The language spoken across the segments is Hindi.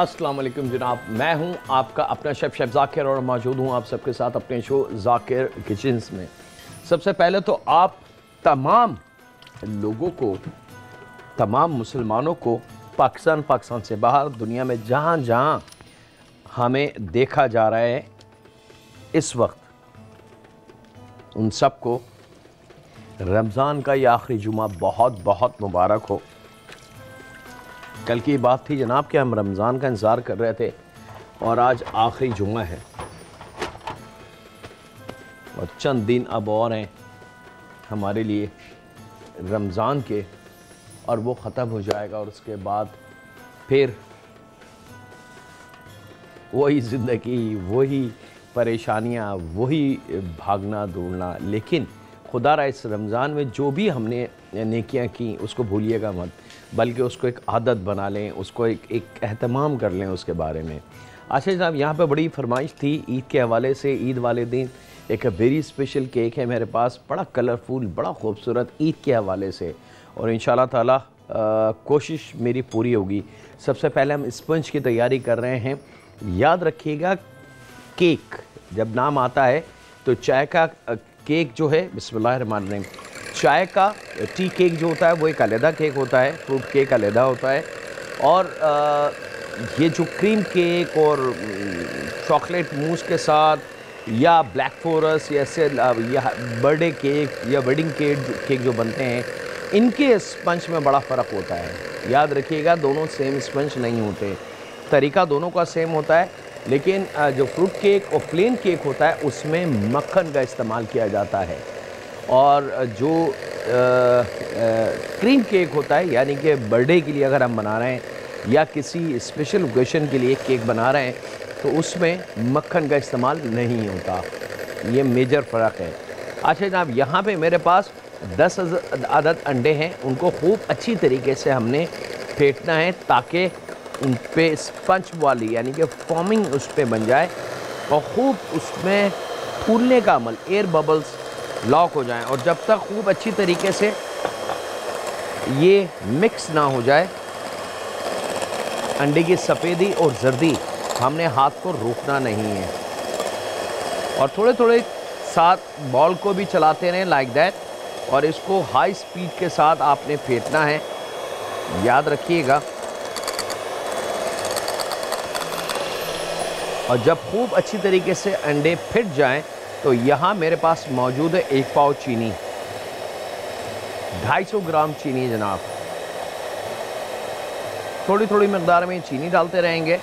अस्सलाम वालेकुम जनाब, मैं हूं आपका अपना शेफ़ ज़ाकिर और मौजूद हूं आप सबके साथ अपने शो ज़ाकिर किचन्स में। सबसे पहले तो आप तमाम लोगों को, तमाम मुसलमानों को पाकिस्तान से बाहर दुनिया में जहां जहां हमें देखा जा रहा है इस वक्त, उन सबको रमज़ान का ये आखिरी जुमा बहुत बहुत मुबारक हो। कल की बात थी जनाब कि हम रमज़ान का इंतज़ार कर रहे थे और आज आखिरी जुमा है और चंद दिन अब और हैं हमारे लिए रमज़ान के, और वो ख़त्म हो जाएगा और उसके बाद फिर वही ज़िंदगी, वही परेशानियाँ, वही भागना दौड़ना। लेकिन खुदा इस रमज़ान में जो भी हमने नेकियां की उसको भूलिएगा मत, बल्कि उसको एक आदत बना लें, उसको एक एहतमाम कर लें उसके बारे में। अच्छा जनाब, यहाँ पे बड़ी फरमाइश थी ईद के हवाले से। ईद वाले दिन एक वेरी स्पेशल केक है मेरे पास, बड़ा कलरफुल, बड़ा खूबसूरत, ईद के हवाले से, और इंशाल्लाह ताला कोशिश मेरी पूरी होगी। सबसे पहले हम स्पंज की तैयारी कर रहे हैं। याद रखिएगा, केक जब नाम आता है तो चाय का केक जो है, बिस्मिल्लाहिर्रहमानिर्रहीम, चाय का टी केक जो होता है वो एक अलहदा केक होता है, फ्रूट केक अलहदा होता है, और ये जो क्रीम केक और चॉकलेट मूस के साथ या ब्लैक फॉरेस्ट या ऐसे या बर्थडे केक या वेडिंग केक जो बनते हैं, इनके स्पंज में बड़ा फ़र्क होता है। याद रखिएगा, दोनों सेम स्पंज नहीं होते, तरीका दोनों का सेम होता है, लेकिन जो फ्रूट केक और प्लेन केक होता है उसमें मक्खन का इस्तेमाल किया जाता है, और जो क्रीम केक होता है, यानी कि बर्थडे के लिए अगर हम बना रहे हैं या किसी स्पेशल ओकेशन के लिए केक बना रहे हैं तो उसमें मक्खन का इस्तेमाल नहीं होता। ये मेजर फ़र्क है। अच्छा जनाब, यहाँ पे मेरे पास 10 अदद अंडे हैं, उनको खूब अच्छी तरीके से हमने फेंटना है ताकि उन पे स्पंज वाली यानी कि फॉर्मिंग उस पर बन जाए और ख़ूब उसमें फूलने का अमल, एयर बबल्स लॉक हो जाएं, और जब तक खूब अच्छी तरीके से ये मिक्स ना हो जाए अंडे की सफ़ेदी और जर्दी, हमने हाथ को रोकना नहीं है, और थोड़े थोड़े साथ बॉल को भी चलाते रहें लाइक दैट, और इसको हाई स्पीड के साथ आपने फेंटना है। याद रखिएगा, और जब खूब अच्छी तरीके से अंडे फिट जाएं तो यहाँ मेरे पास मौजूद है 1 पाव चीनी, 250 ग्राम चीनी जनाब। थोड़ी थोड़ी मकदार में चीनी डालते रहेंगे।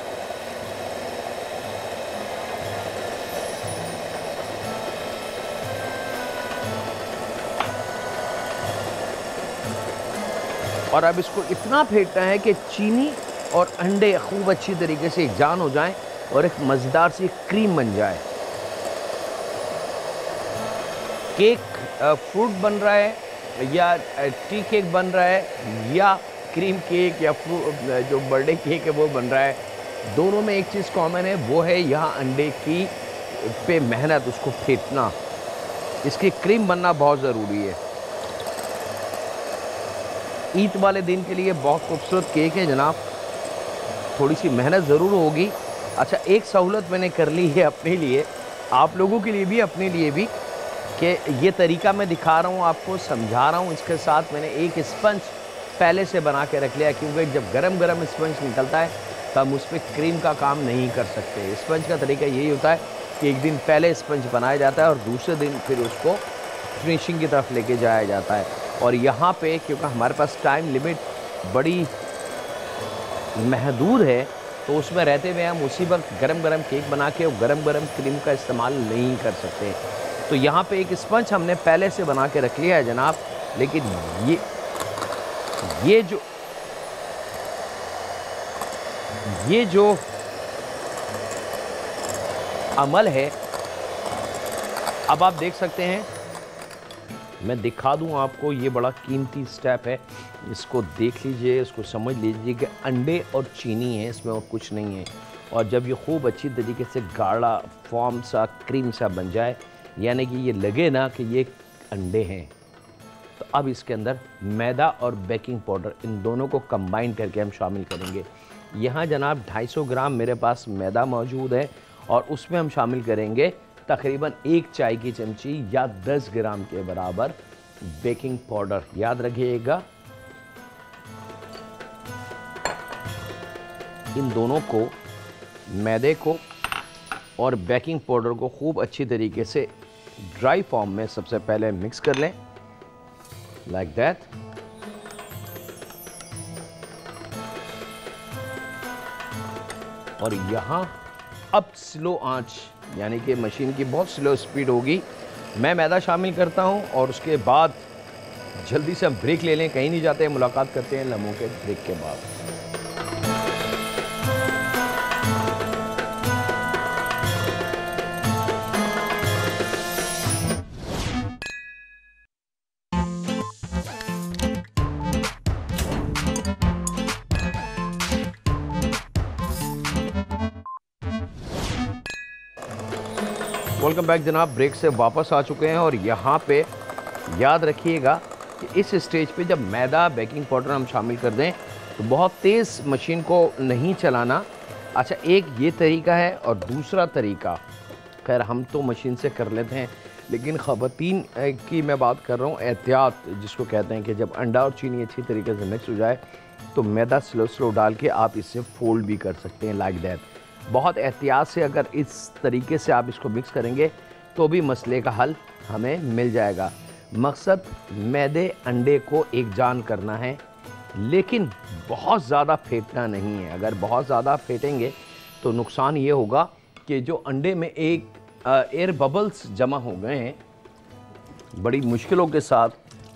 और अब इसको इतना फेंटना है कि चीनी और अंडे खूब अच्छी तरीके से एकजान हो जाएं और एक मज़ेदार सी क्रीम बन जाए। केक फ्रूट बन रहा है या टी केक बन रहा है या क्रीम केक या जो बर्थडे केक है वो बन रहा है, दोनों में एक चीज़ कॉमन है, वो है यहाँ अंडे की पे मेहनत, उसको फेंटना, इसकी क्रीम बनना बहुत ज़रूरी है। ईद वाले दिन के लिए बहुत खूबसूरत केक है जनाब, थोड़ी सी मेहनत ज़रूर होगी। अच्छा, एक सहूलत मैंने कर ली है अपने लिए, आप लोगों के लिए भी, अपने लिए भी, कि ये तरीका मैं दिखा रहा हूँ आपको, समझा रहा हूँ, इसके साथ मैंने एक स्पंज पहले से बना के रख लिया, क्योंकि जब गरम गरम स्पंज निकलता है तब उस पर क्रीम का काम नहीं कर सकते। स्पंज का तरीका यही होता है कि एक दिन पहले स्पंज बनाया जाता है और दूसरे दिन फिर उसको फिनिशिंग की तरफ लेके जाया जाता है। और यहाँ पे क्योंकि हमारे पास टाइम लिमिट बड़ी महदूद है, तो उसमें रहते हुए हम उसी वक्त गरम गरम केक बना के और गरम गरम क्रीम का इस्तेमाल नहीं कर सकते। तो यहाँ पे एक स्पंज हमने पहले से बना के रख लिया है जनाब, लेकिन ये जो अमल है, अब आप देख सकते हैं, मैं दिखा दूं आपको, ये बड़ा कीमती स्टेप है, इसको देख लीजिए, इसको समझ लीजिए कि अंडे और चीनी है, इसमें और कुछ नहीं है। और जब ये खूब अच्छी तरीके से गाढ़ा फॉर्म सा, क्रीम सा बन जाए, यानी कि ये लगे ना कि ये अंडे हैं, तो अब इसके अंदर मैदा और बेकिंग पाउडर, इन दोनों को कंबाइन करके हम शामिल करेंगे। यहाँ जनाब 250 ग्राम मेरे पास मैदा मौजूद है और उसमें हम शामिल करेंगे तकरीबन 1 चाय की चमची या 10 ग्राम के बराबर बेकिंग पाउडर। याद रखिएगा, इन दोनों को, मैदे को और बेकिंग पाउडर को खूब अच्छी तरीके से ड्राई फॉर्म में सबसे पहले मिक्स कर लें, लाइक दैट। और यहाँ अब स्लो आंच, यानी कि मशीन की बहुत स्लो स्पीड होगी। मैं मैदा शामिल करता हूँ और उसके बाद जल्दी से हम ब्रेक ले लें, कहीं नहीं जाते हैं, मुलाकात करते हैं लम्हों के ब्रेक के बाद। वेलकम बैक जनाब, ब्रेक से वापस आ चुके हैं और यहाँ पे याद रखिएगा कि इस स्टेज पे जब मैदा बेकिंग पाउडर हम शामिल कर दें तो बहुत तेज़ मशीन को नहीं चलाना। अच्छा, एक ये तरीका है और दूसरा तरीका, खैर हम तो मशीन से कर लेते हैं, लेकिन ख़वातीन की मैं बात कर रहा हूँ, एहतियात जिसको कहते हैं कि जब अंडा और चीनी अच्छी तरीके से मिक्स हो जाए तो मैदा स्लो डाल के आप इससे फोल्ड भी कर सकते हैं, लाइक दैट। बहुत एहतियात से अगर इस तरीके से आप इसको मिक्स करेंगे तो भी मसले का हल हमें मिल जाएगा। मकसद मैदे अंडे को एक जान करना है, लेकिन बहुत ज़्यादा फेंटना नहीं है। अगर बहुत ज़्यादा फेंटेंगे तो नुकसान ये होगा कि जो अंडे में एक एयर बबल्स जमा हो गए हैं, बड़ी मुश्किलों के साथ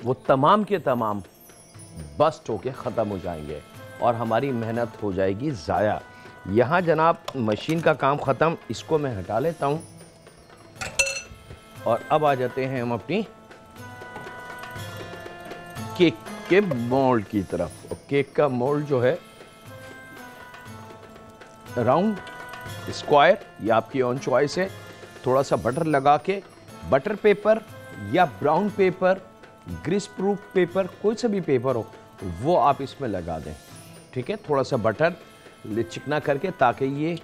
वो तमाम के तमाम बस्ट होके ख़त्म हो जाएंगे और हमारी मेहनत हो जाएगी ज़ाया। यहाँ जनाब मशीन का काम ख़त्म, इसको मैं हटा लेता हूँ और अब आ जाते हैं हम अपनी केक के मोल्ड की तरफ। और केक का मोल्ड जो है राउंड, स्क्वायर, या आपकी ऑन चॉइस है। थोड़ा सा बटर लगा के, बटर पेपर या brown paper, greaseproof paper, कोई सा भी पेपर हो वो आप इसमें लगा दें, ठीक है। थोड़ा सा बटर चिकना करके ताकि ये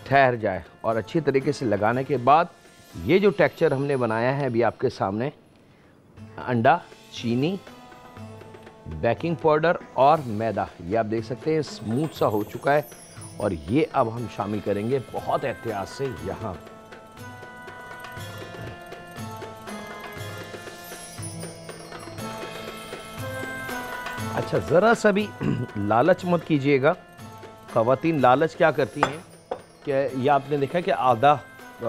ठहर जाए और अच्छी तरीके से लगाने के बाद ये जो टेक्सचर हमने बनाया है अभी आपके सामने, अंडा, चीनी, बेकिंग पाउडर और मैदा, ये आप देख सकते हैं स्मूथ सा हो चुका है। और ये अब हम शामिल करेंगे बहुत एहतियात से यहाँ। अच्छा, ज़रा सा भी लालच मत कीजिएगा। ख़वातीन लालच क्या करती हैं कि ये आपने देखा कि आधा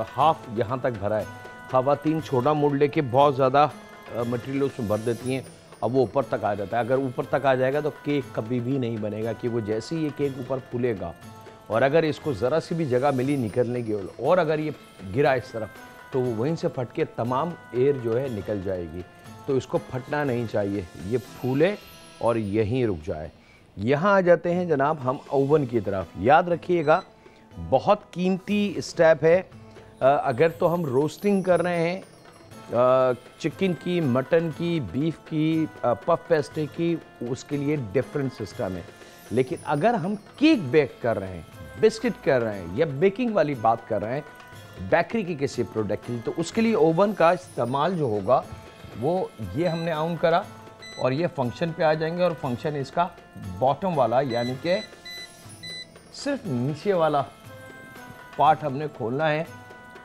हाफ यहाँ तक भरा है, ख़वातीन छोटा मोड़ लेके बहुत ज़्यादा मटेरियल उसमें भर देती हैं, अब वो ऊपर तक आ जाता है। अगर ऊपर तक आ जाएगा तो केक कभी भी नहीं बनेगा, कि वो जैसे ही ये केक ऊपर फूलेगा और अगर इसको ज़रा सी भी जगह मिली निकलने की और अगर ये गिरा इस तरफ तो वो वहीं से फट के तमाम एयर जो है निकल जाएगी। तो इसको फटना नहीं चाहिए, ये फूले और यहीं रुक जाए। यहाँ आ जाते हैं जनाब हम ओवन की तरफ। याद रखिएगा, बहुत कीमती स्टेप है। अगर तो हम रोस्टिंग कर रहे हैं चिकन की, मटन की, बीफ की, पफ पेस्ट्री की, उसके लिए डिफरेंट सिस्टम है। लेकिन अगर हम केक बेक कर रहे हैं, बिस्किट कर रहे हैं या बेकिंग वाली बात कर रहे हैं, बेकरी की किसी प्रोडक्ट की, तो उसके लिए ओवन का इस्तेमाल जो होगा वो ये हमने ऑन करा और ये फंक्शन पे आ जाएंगे। और फंक्शन इसका बॉटम वाला, यानी कि सिर्फ नीचे वाला पार्ट हमने खोलना है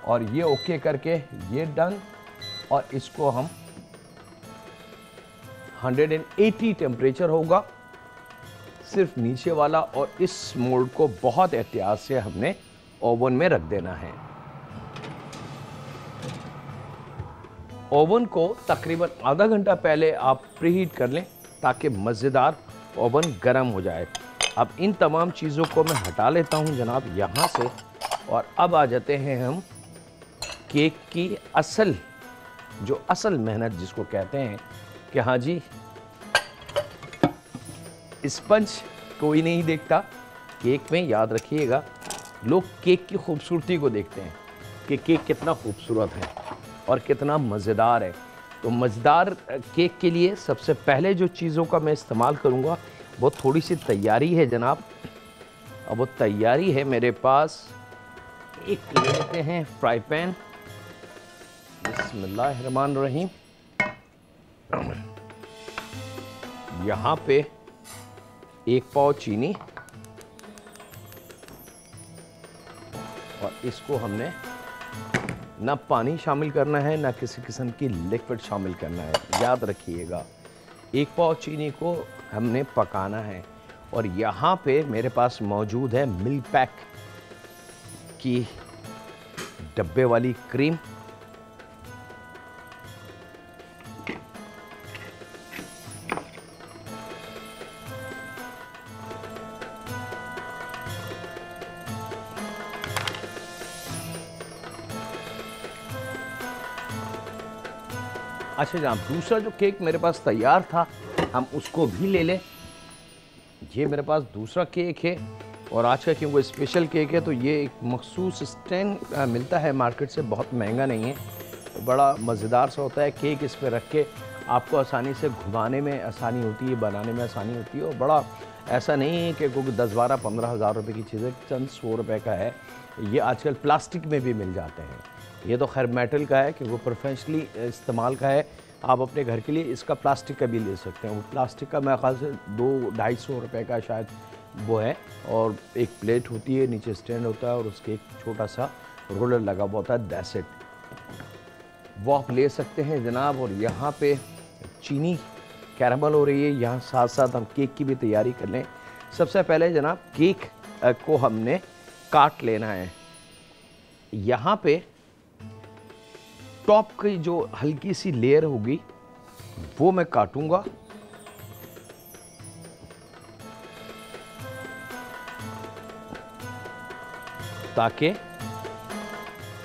और ये ओके करके ये डन। और इसको हम 180 टेम्परेचर होगा सिर्फ नीचे वाला, और इस मोल्ड को बहुत एहतियात से हमने ओवन में रख देना है। ओवन को तकरीबन आधा घंटा पहले आप प्रीहीट कर लें ताकि मज़ेदार ओवन गर्म हो जाए। अब इन तमाम चीज़ों को मैं हटा लेता हूं जनाब यहाँ से, और अब आ जाते हैं हम केक की असल मेहनत जिसको कहते हैं कि हाँ जी, स्पंज कोई नहीं देखता केक में। याद रखिएगा, लोग केक की खूबसूरती को देखते हैं कि केक कितना खूबसूरत है और कितना मज़ेदार है। तो मज़ेदार केक के लिए सबसे पहले जो चीज़ों का मैं इस्तेमाल करूँगा वो थोड़ी सी तैयारी है जनाब। अब वो तैयारी है मेरे पास। एक ले लेते हैं फ्राई पैन। बिस्मिल्लाहिर्रहमानिर्रहीम। यहाँ पे 1 पाव चीनी, और इसको हमने ना पानी शामिल करना है ना किसी किस्म की लिक्विड शामिल करना है, याद रखिएगा। 1 पाव चीनी को हमने पकाना है। और यहाँ पे मेरे पास मौजूद है मिल्क पैक की डब्बे वाली क्रीम। अच्छा जनाब, दूसरा जो केक मेरे पास तैयार था हम उसको भी ले लें। ये मेरे पास दूसरा केक है, और आज का क्योंकि स्पेशल केक है तो ये एक मखसूस स्टैंड मिलता है मार्केट से, बहुत महंगा नहीं है, बड़ा मज़ेदार सा होता है। केक इस पर रख के आपको आसानी से घुमाने में आसानी होती है, बनाने में आसानी होती है, और बड़ा ऐसा नहीं है कि कोई 10-12-15 हज़ार रुपये की चीज़ें, चंद 100 रुपये का है। ये आजकल प्लास्टिक में भी मिल जाते हैं। ये तो खैर मेटल का है कि वो प्रोफेशनली इस्तेमाल का है, आप अपने घर के लिए इसका प्लास्टिक का भी ले सकते हैं। वो प्लास्टिक का मेरे ख्याल से 200-250 रुपये का शायद वो है, और एक प्लेट होती है, नीचे स्टैंड होता है, और उसके एक छोटा सा रोलर लगा हुआ होता है, दैट्स इट। वो आप ले सकते हैं जनाब। और यहाँ पे चीनी कैरामल हो रही है, यहाँ साथ साथ हम केक की भी तैयारी कर लें। सबसे पहले जनाब केक को हमने काट लेना है। यहाँ पे टॉप की जो हल्की सी लेयर होगी वो मैं काटूंगा, ताकि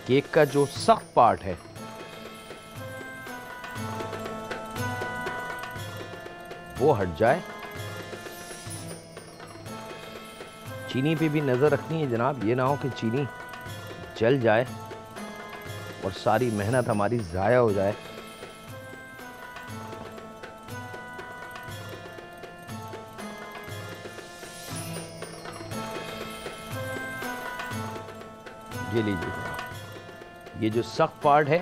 केक का जो सख्त पार्ट है वो हट जाए। चीनी पे भी नज़र रखनी है जनाब, ये ना हो कि चीनी जल जाए और सारी मेहनत हमारी ज़ाया हो जाए। ये लीजिए जनाब, ये जो सख्त पार्ट है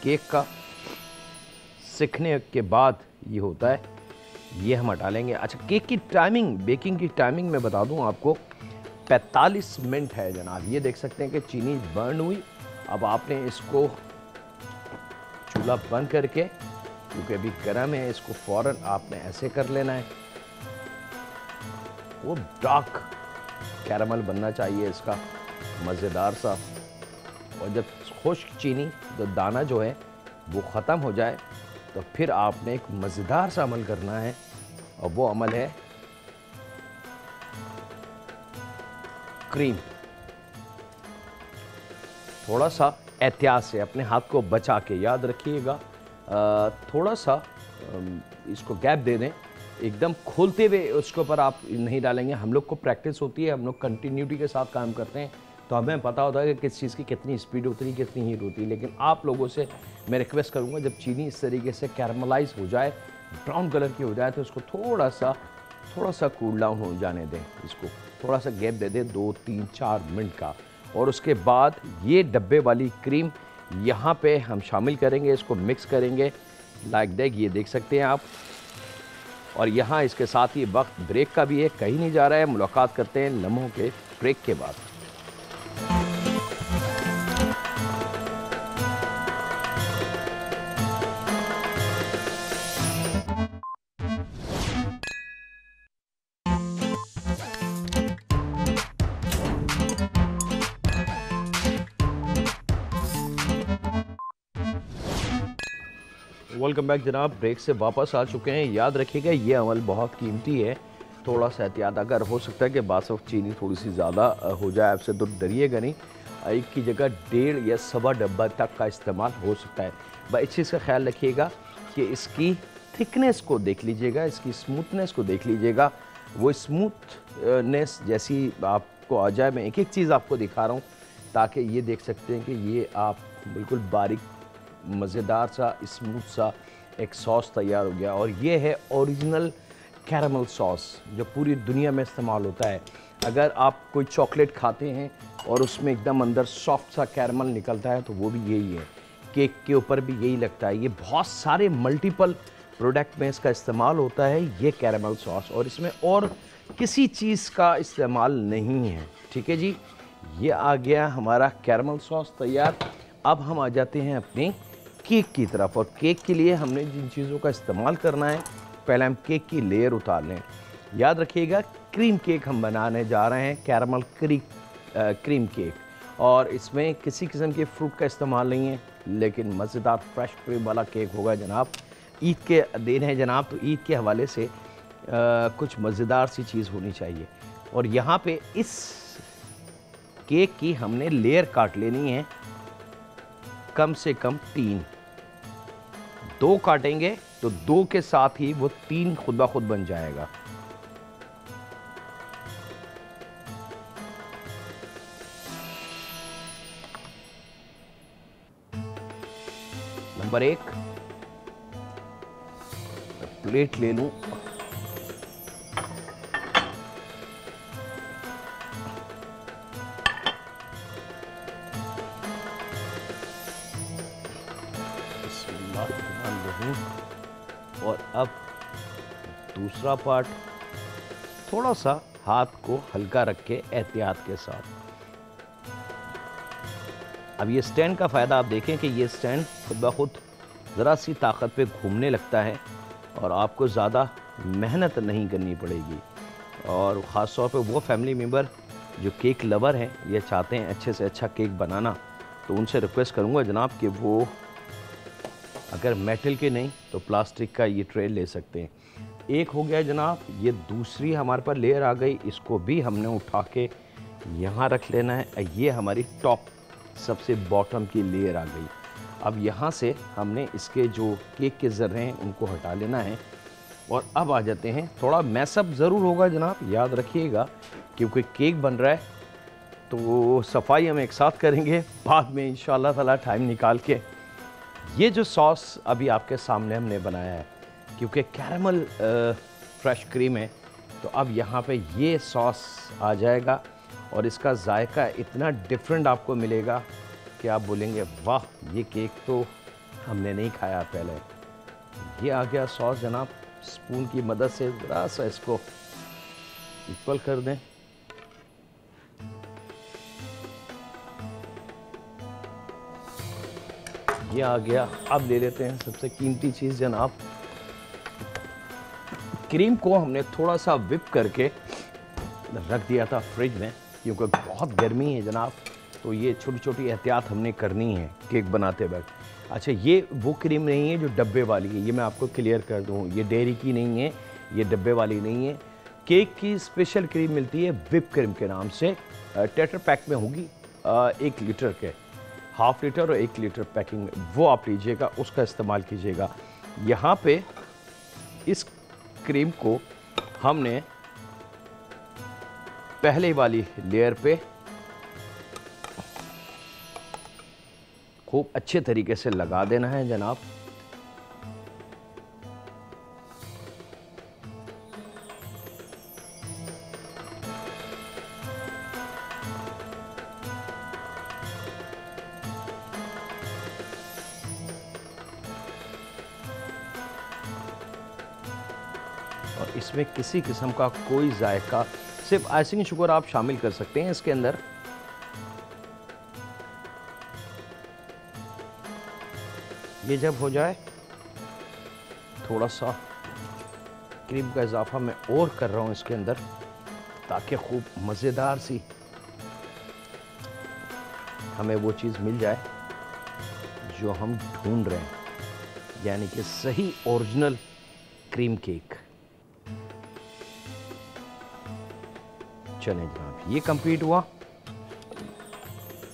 केक का, सिकने के बाद ये होता है, ये हम हटा लेंगे। अच्छा, केक की टाइमिंग, बेकिंग की टाइमिंग मैं बता दूं आपको, 45 मिनट है जनाब। ये देख सकते हैं कि चीनी बर्न हुई। अब आपने इसको चूल्हा बंद करके, क्योंकि अभी गर्म है, इसको फौरन आपने ऐसे कर लेना है। वो डार्क कैरामल बनना चाहिए इसका, मज़ेदार सा। और जब खुश्क चीनी जो दाना जो है वो ख़त्म हो जाए तो फिर आपने एक मज़ेदार सा अमल करना है, और वो अमल है क्रीम। थोड़ा सा एहतियात से अपने हाथ को बचा के, याद रखिएगा, थोड़ा सा इसको गैप दे दें, एकदम खोलते हुए उसके ऊपर आप नहीं डालेंगे। हम लोग को प्रैक्टिस होती है, हम लोग कंटिन्यूटी के साथ काम करते हैं, तो हमें पता होता है कि किस चीज़ की कितनी स्पीड होती है, कितनी हीट होती है। लेकिन आप लोगों से मैं रिक्वेस्ट करूंगा, जब चीनी इस तरीके से कैरमलाइज हो जाए, ब्राउन कलर की हो जाए, तो इसको थोड़ा सा कूल डाउन हो जाने दें। इसको थोड़ा सा गैप दे दें, 2-3-4 मिनट का। और उसके बाद ये डब्बे वाली क्रीम यहाँ पे हम शामिल करेंगे, इसको मिक्स करेंगे लाइक दैट, ये देख सकते हैं आप। और यहाँ इसके साथ ही वक्त ब्रेक का भी है, कहीं नहीं जा रहा है। मुलाकात करते हैं लम्हों के ब्रेक के बाद। वेलकम बैक जनाब, ब्रेक से वापस आ चुके हैं। याद रखिएगा ये अमल बहुत कीमती है, थोड़ा सा एहतियात, अगर हो सकता है कि बास वक्त चीनी थोड़ी सी ज़्यादा हो जाए, आपसे तो डरिएगा नहीं। एक की जगह 1.5 या 1.25 डब्बा तक का इस्तेमाल हो सकता है। बस इस चीज़ का ख्याल रखिएगा कि इसकी थिकनेस को देख लीजिएगा, इसकी स्मूथनेस को देख लीजिएगा। वो स्मूथनेस जैसी आपको आ जाए, मैं एक एक चीज़ आपको दिखा रहा हूँ ताकि ये देख सकते हैं कि ये आप बिल्कुल बारीक मज़ेदार सा स्मूथ सा एक सॉस तैयार हो गया। और ये है ओरिजिनल कैरमल सॉस जो पूरी दुनिया में इस्तेमाल होता है। अगर आप कोई चॉकलेट खाते हैं और उसमें एकदम अंदर सॉफ्ट सा कैरमल निकलता है तो वो भी यही है। केक के ऊपर भी यही लगता है। ये बहुत सारे मल्टीपल प्रोडक्ट में इसका इस्तेमाल होता है ये कैरमल सॉस, और इसमें और किसी चीज़ का इस्तेमाल नहीं है। ठीक है जी, ये आ गया हमारा कैरमल सॉस तैयार। अब हम आ जाते हैं अपने केक की तरफ, और केक के लिए हमने जिन चीज़ों का इस्तेमाल करना है, पहले हम केक की लेयर उतार लें। याद रखिएगा क्रीम केक हम बनाने जा रहे हैं, कैरमल क्रीम केक, और इसमें किसी किस्म के फ्रूट का इस्तेमाल नहीं है, लेकिन मज़ेदार फ्रेश क्रीम वाला केक होगा जनाब। ईद के दिन है जनाब, तो ईद के हवाले से कुछ मज़ेदार सी चीज़ होनी चाहिए। और यहाँ पे इस केक की हमने लेयर काट लेनी है, कम से कम 3। 2 काटेंगे तो 2 के साथ ही वो 3 खुद ब खुद बन जाएगा। नंबर 1, प्लेट ले लूं, और अब दूसरा पार्ट थोड़ा सा हाथ को हल्का रख के एहतियात के साथ। अब ये स्टैंड का फ़ायदा आप देखें कि ये स्टैंड खुद ब खुद ज़रा सी ताकत पे घूमने लगता है और आपको ज़्यादा मेहनत नहीं करनी पड़ेगी। और ख़ास तौर पे वो फैमिली मेम्बर जो केक लवर हैं, ये चाहते हैं अच्छे से अच्छा केक बनाना, तो उनसे रिक्वेस्ट करूँगा जनाब कि वो अगर मेटल के नहीं तो प्लास्टिक का ये ट्रे ले सकते हैं। एक हो गया जनाब, ये दूसरी हमारे पास लेयर आ गई, इसको भी हमने उठा के यहाँ रख लेना है। ये हमारी टॉप सबसे बॉटम की लेयर आ गई। अब यहाँ से हमने इसके जो केक के ज़र्रे हैं उनको हटा लेना है, और अब आ जाते हैं, थोड़ा मैसअप ज़रूर होगा जनाब, याद रखिएगा, क्योंकि केक बन रहा है तो सफाई हम एक साथ करेंगे बाद में इंशाअल्लाह ताला टाइम निकाल के। ये जो सॉस अभी आपके सामने हमने बनाया है, क्योंकि कैरमल फ्रेश क्रीम है, तो अब यहाँ पे ये सॉस आ जाएगा और इसका जायका इतना डिफरेंट आपको मिलेगा कि आप बोलेंगे वाह, ये केक तो हमने नहीं खाया पहले। ये आ गया सॉस जनाब, स्पून की मदद से ज़रा सा इसको इक्वल कर दें। ये आ गया। अब ले लेते हैं सबसे कीमती चीज़ जनाब, क्रीम को हमने थोड़ा सा विप करके रख दिया था फ्रिज में, क्योंकि बहुत गर्मी है जनाब, तो ये छोटी छोटी एहतियात हमने करनी है केक बनाते वक्त। अच्छा, ये वो क्रीम नहीं है जो डब्बे वाली है, ये मैं आपको क्लियर कर दूँ, ये डेयरी की नहीं है, ये डब्बे वाली नहीं है। केक की स्पेशल क्रीम मिलती है विप क्रीम के नाम से, टेट्रा पैक में होगी 1 लीटर के, ½ लीटर और 1 लीटर पैकिंग में, वो आप लीजिएगा, उसका इस्तेमाल कीजिएगा। यहाँ पे इस क्रीम को हमने पहले वाली लेयर पे खूब अच्छे तरीके से लगा देना है जनाब। और इसमें किसी किस्म का कोई जायका, सिर्फ आइसिंग शुगर आप शामिल कर सकते हैं इसके अंदर। ये जब हो जाए, थोड़ा सा क्रीम का इजाफा मैं और कर रहा हूँ इसके अंदर, ताकि खूब मज़ेदार सी हमें वो चीज़ मिल जाए जो हम ढूंढ रहे हैं, यानी कि सही ओरिजिनल क्रीम केक। चलें जनाब, ये कंप्लीट हुआ।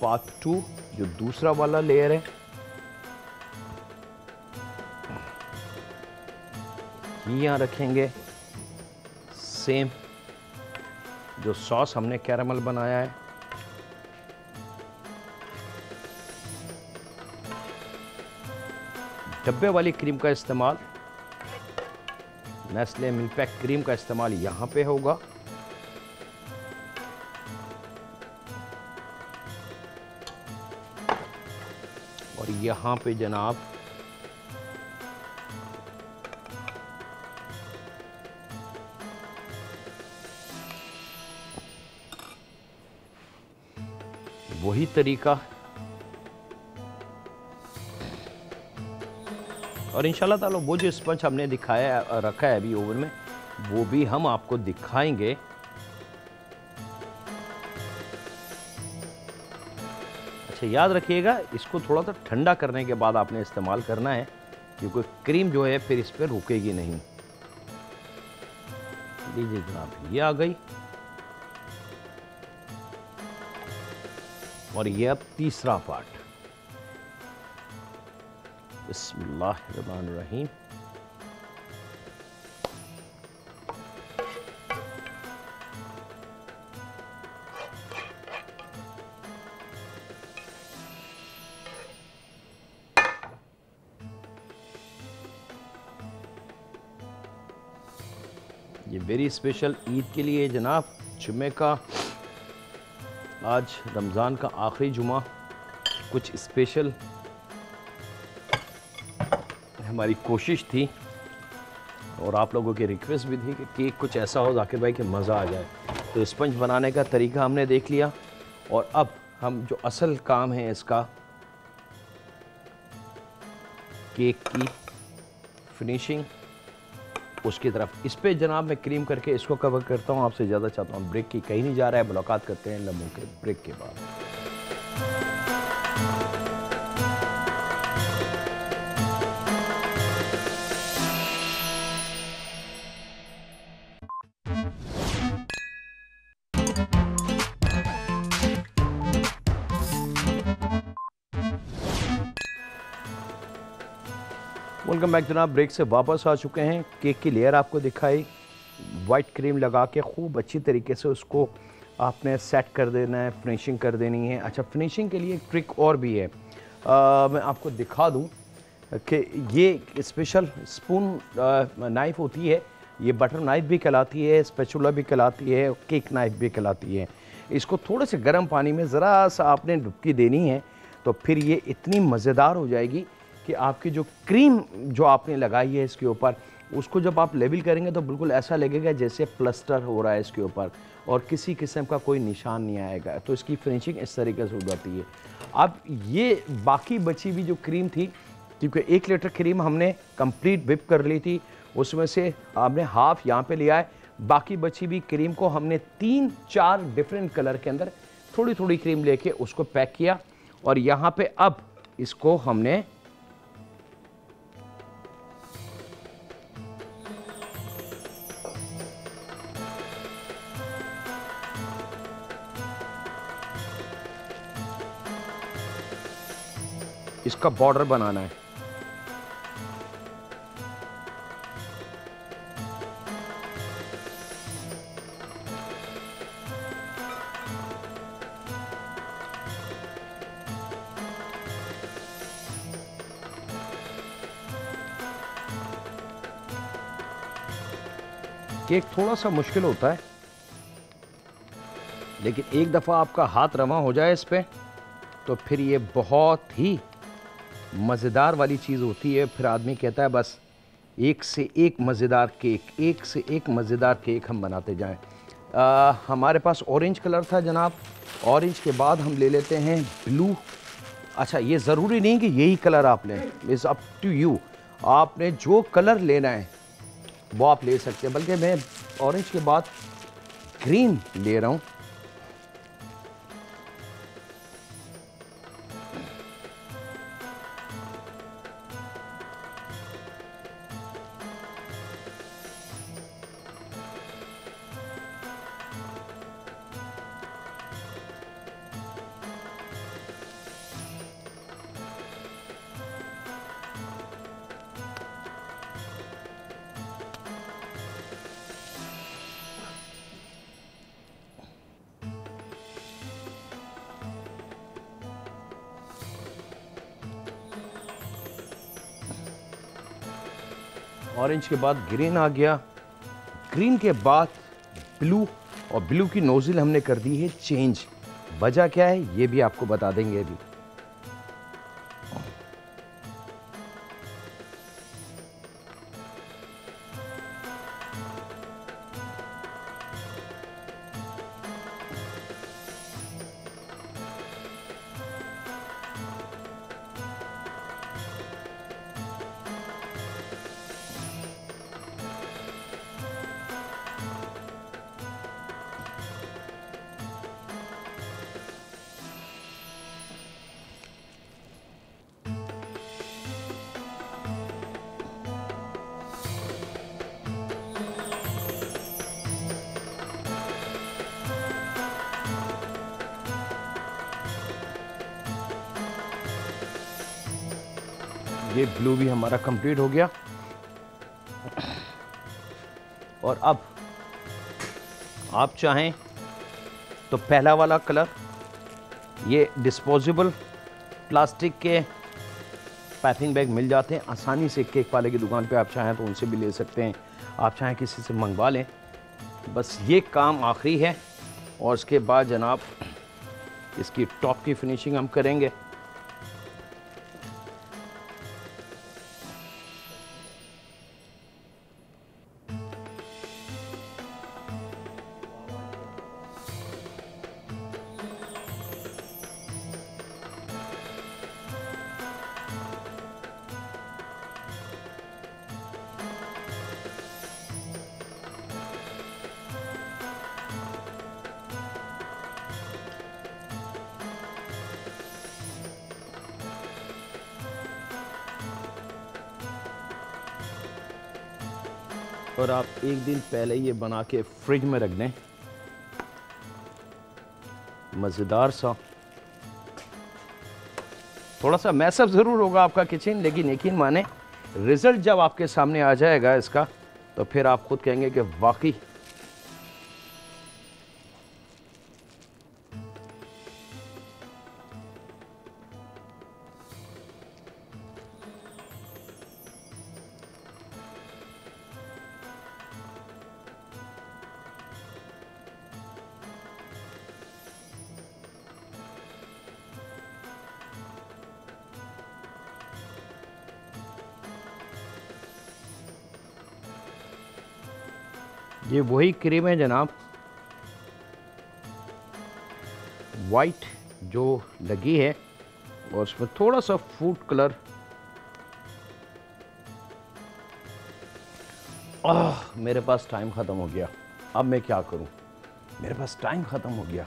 पार्ट 2 जो दूसरा वाला लेयर है, यहाँ रखेंगे सेम जो सॉस हमने कैरामल बनाया है, डब्बे वाली क्रीम का इस्तेमाल नेस्ले मिल्क पैक क्रीम का इस्तेमाल यहाँ पे होगा। और यहाँ पे जनाब वही तरीका, और इंशाल्लाह ताला वो जो स्पंज हमने दिखाया रखा है अभी ओवन में, वो भी हम आपको दिखाएंगे। अच्छा याद रखिएगा, इसको थोड़ा सा ठंडा करने के बाद आपने इस्तेमाल करना है, क्योंकि क्रीम जो है फिर इस पर रुकेगी नहीं। लीजिए जनाब, ये आ गई। और ये अब तीसरा पार्ट। बिस्मिल्लाहिर्रहमानिर्रहीम। ये वेरी स्पेशल ईद के लिए जनाब, जुम्मे का, आज रमज़ान का आखिरी जुमा, कुछ स्पेशल हमारी कोशिश थी और आप लोगों की रिक्वेस्ट भी थी कि केक कुछ ऐसा हो जाकिर भाई कि मज़ा आ जाए। तो स्पंज बनाने का तरीका हमने देख लिया, और अब हम जो असल काम है इसका, केक की फिनिशिंग, उसकी तरफ। इस पे जनाब मैं क्रीम करके इसको कवर करता हूँ। आपसे ज़्यादा चाहता हूँ ब्रेक की, कहीं नहीं जा रहा है, मुलाकात करते हैं लम्हों के ब्रेक के बाद। वेलकम बैक जनाब, ब्रेक से वापस आ चुके हैं। केक की लेयर आपको दिखाई, वाइट क्रीम लगा के खूब अच्छी तरीके से उसको आपने सेट कर देना है, फिनिशिंग कर देनी है। अच्छा, फिनिशिंग के लिए एक ट्रिक और भी है, मैं आपको दिखा दूं कि ये स्पेशल स्पून नाइफ़ होती है, ये बटर नाइफ़ भी कहलाती है, स्पैचुला भी कहलाती है, केक नाइफ़ भी कहलाती है। इसको थोड़े से गर्म पानी में ज़रा सा आपने डुबकी देनी है, तो फिर ये इतनी मज़ेदार हो जाएगी कि आपकी जो क्रीम जो आपने लगाई है इसके ऊपर, उसको जब आप लेबल करेंगे तो बिल्कुल ऐसा लगेगा जैसे प्लास्टर हो रहा है इसके ऊपर, और किसी किस्म का कोई निशान नहीं आएगा। तो इसकी फिनिशिंग इस तरीके से हो जाती है। अब ये बाकी बची हुई जो क्रीम थी, क्योंकि 1 लीटर क्रीम हमने कंप्लीट विप कर ली थी, उसमें से आपने हाफ यहाँ पे लिया है। बाकी बची हुई क्रीम को हमने 3-4 डिफरेंट कलर के अंदर थोड़ी थोड़ी क्रीम लेके उसको पैक किया, और यहाँ पे अब इसको हमने इसका बॉर्डर बनाना है। केक थोड़ा सा मुश्किल होता है, लेकिन एक दफ़ा आपका हाथ रमा हो जाए इस पे, तो फिर ये बहुत ही मज़ेदार वाली चीज़ होती है। फिर आदमी कहता है बस एक से एक मज़ेदार केक, एक से एक मज़ेदार केक हम बनाते जाएं। हमारे पास ऑरेंज कलर था जनाब, ऑरेंज के बाद हम ले लेते हैं ब्लू। अच्छा, ये ज़रूरी नहीं कि यही कलर आप लें, इज़ अप टू यू। आपने जो कलर लेना है वो आप ले सकते हैं, बल्कि मैं ऑरेंज के बाद ग्रीन ले रहा हूँ। ऑरेंज के बाद ग्रीन आ गया, ग्रीन के बाद ब्लू, और ब्लू की नोज़ल हमने कर दी है चेंज। वजह क्या है ये भी आपको बता देंगे अभी। ये ब्लू भी हमारा कंप्लीट हो गया। और अब आप चाहें तो पहला वाला कलर, ये डिस्पोजेबल प्लास्टिक के पैकिंग बैग मिल जाते हैं आसानी से केक वाले की दुकान पे, आप चाहें तो उनसे भी ले सकते हैं, आप चाहें किसी से मंगवा लें। बस ये काम आखिरी है और उसके बाद जनाब इसकी टॉप की फिनिशिंग हम करेंगे। और आप एक दिन पहले ये बना के फ्रिज में रख दें, मज़ेदार सा। थोड़ा सा मैसअप ज़रूर होगा आपका किचन, लेकिन यकीन माने रिज़ल्ट जब आपके सामने आ जाएगा इसका, तो फिर आप खुद कहेंगे कि वाकई ये वही क्रीम है जनाब, वाइट जो लगी है, और उसमें थोड़ा सा फूड कलर। मेरे पास टाइम ख़त्म हो गया, अब मैं क्या करूं, मेरे पास टाइम ख़त्म हो गया।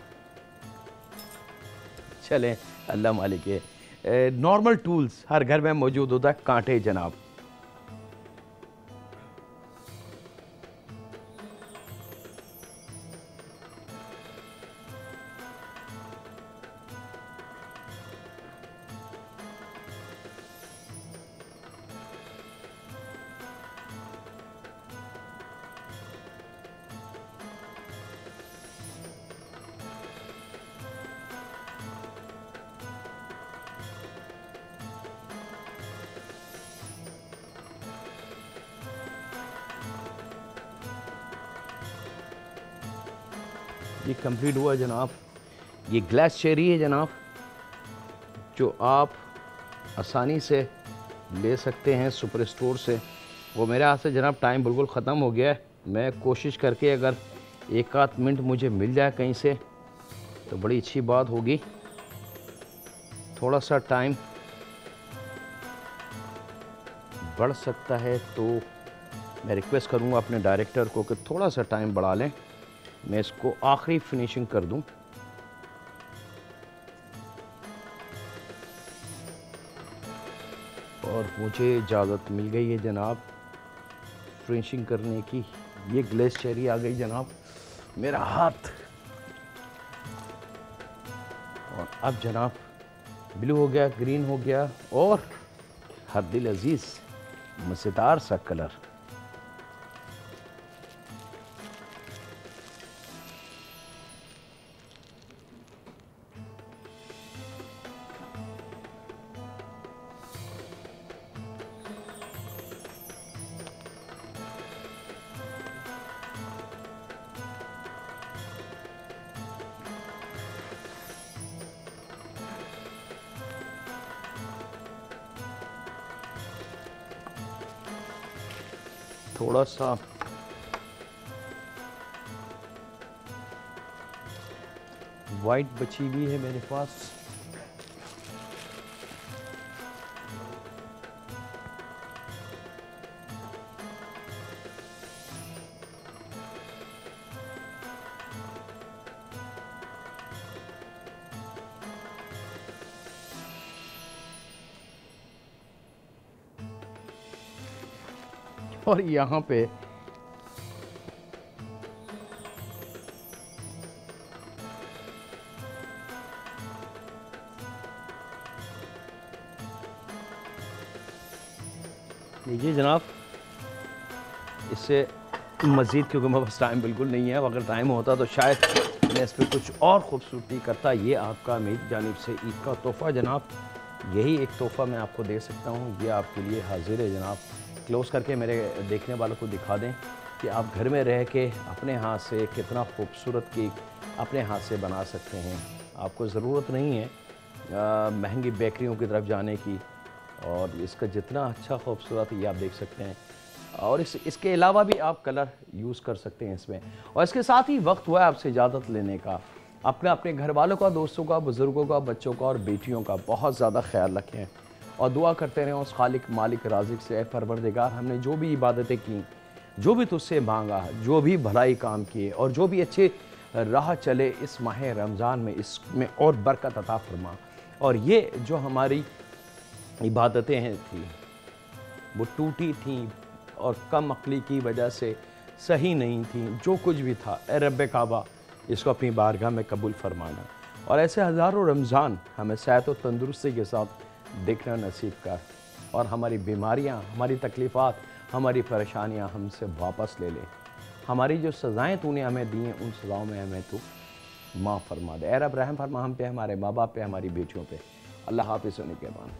चलें, अल्लाह मालिक है। नॉर्मल टूल्स हर घर में मौजूद होता है, कांटे जनाब। ये कंप्लीट हुआ जनाब। ये ग्लास चेरी है जनाब, जो आप आसानी से ले सकते हैं सुपर स्टोर से। वो मेरे हाथ से जनाब टाइम बिल्कुल ख़त्म हो गया है। मैं कोशिश करके अगर एक आध मिनट मुझे मिल जाए कहीं से तो बड़ी अच्छी बात होगी। थोड़ा सा टाइम बढ़ सकता है तो मैं रिक्वेस्ट करूँगा अपने डायरेक्टर को कि थोड़ा सा टाइम बढ़ा लें, मैं इसको आखिरी फिनिशिंग कर दूं। और मुझे इजाज़त मिल गई है जनाब फिनिशिंग करने की। ये ग्लेस चेरी आ गई जनाब मेरा हाथ। और अब जनाब ब्लू हो गया, ग्रीन हो गया, और हर दिल अजीज़ मज़ेदार सा कलर। थोड़ा सा वाइट बची हुई है मेरे पास। और यहाँ पे देखिए जनाब, इससे मज़ीद, क्योंकि मेरे पास टाइम बिल्कुल नहीं है, अगर टाइम होता तो शायद मैं इस पर कुछ और ख़ूबसूरती करता। ये आपका मेरी जानिब से ईद का तोहफ़ा जनाब, यही एक तोहफ़ा मैं आपको दे सकता हूँ, ये आपके लिए हाजिर है जनाब। क्लोज़ करके मेरे देखने वालों को दिखा दें कि आप घर में रह के अपने हाथ से कितना खूबसूरत केक अपने हाथ से बना सकते हैं। आपको ज़रूरत नहीं है महंगी बेकरियों की तरफ जाने की, और इसका जितना अच्छा खूबसूरत ये आप देख सकते हैं। और इसके अलावा भी आप कलर यूज़ कर सकते हैं इसमें। और इसके साथ ही वक्त हुआ है आपसे इजाज़त लेने का। अपने घर वालों का, दोस्तों का, बुज़ुर्गों का, बच्चों का और बेटियों का बहुत ज़्यादा ख्याल रखें और दुआ करते रहें उस खालिक मालिक राज़िक से, ऐ परवरदिगार, हमने जो भी इबादतें की, जो भी तुझसे मांगा, जो भी भलाई काम किए और जो भी अच्छे राह चले इस माह रमज़ान में, इसमें और बरकत अता फरमा। और ये जो हमारी इबादतें हैं थी वो टूटी थी और कम अक्ली की वजह से सही नहीं थी, जो कुछ भी था, ए रब्बे काबा इसको अपनी बारगाह में कबूल फरमाना। और ऐसे हज़ारों रमज़ान हमें सेहत और तंदुरुस्ती के साथ देखना नसीब कर, और हमारी बीमारियां, हमारी तकलीफ़ात, हमारी परेशानियां हमसे वापस ले ले। हमारी जो सज़ाएँ तूने हमें दी हैं उन सज़ाओं में हमें तू माफ़ फरमा दे। ए रब रहम फरमा हम पे, हमारे माँ बाप पे, हमारी बेटियों पे। अल्लाह हाफ़िज़ होने के बाद।